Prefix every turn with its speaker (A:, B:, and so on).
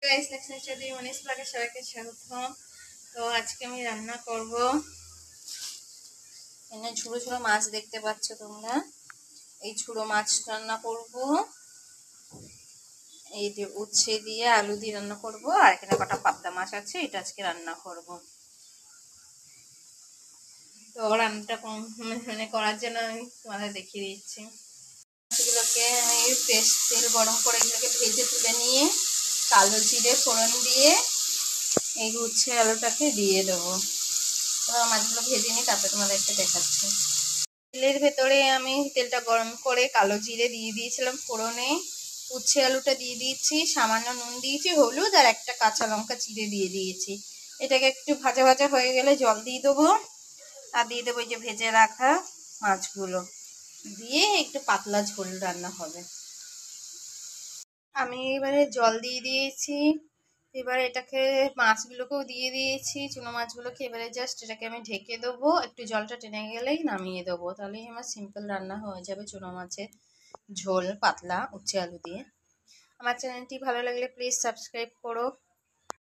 A: Guys next যদি মনীষ ব্লগে সবাইকে স্বাগত। তো আজকে আমি রান্না করব, এখানে ছোট ছোট মাছ দেখতে পাচ্ছ তোমরা। এই ছোট মাছ রান্না করব, এই যে উচ্ছে দিয়ে আলু দিয়ে রান্না করব, আর এখানে কটা পাবদা মাছ আছে, এটা আজকে রান্না করব। তো রান্নাটা করার জন্য আমি তোমাদের দেখিয়ে দিচ্ছি। মাছগুলোকে আমি ফ্রেশ তেল গরম করে এগুলোকে ভেজে তুলে নিয়ে কালো জিরে ফোড়ন দিয়ে এই উচ্ছে আলুটাকে দিয়ে দেবো। মাছগুলো ভেজে নিই, তারপরে তোমাদেরকে দেখাচ্ছি। তেলের ভেতরে আমি তেলটা গরম করে কালো জিরে দিয়ে দিয়েছিলাম ফোড়নে, উচ্ছে আলুটা দিয়ে দিয়েছি, সামান্য নুন দিয়েছি, হলুদ আর একটা কাঁচা লঙ্কা চিড়ে দিয়ে দিয়েছি। এটাকে একটু ভাজা ভাজা হয়ে গেলে জল দিয়ে দেবো, আর দিয়ে দেবো এই যে ভেজে রাখা মাছগুলো দিয়ে একটু পাতলা ঝোল রান্না হবে। আমি এবারে জল দিয়ে দিয়েছি, এবার এটাকে মাছগুলোকেও দিয়ে দিয়েছি, চুনো মাছগুলোকে। এবারে জাস্ট এটাকে আমি ঢেকে দেবো, একটু জলটা টেনে গেলেই নামিয়ে দেবো, তাহলেই আমার সিম্পল রান্না হয়ে যাবে চুনো মাছের ঝোল পাতলা উচ্ছে আলু দিয়ে। আমার চ্যানেলটি ভালো লাগলে প্লিজ সাবস্ক্রাইব করো।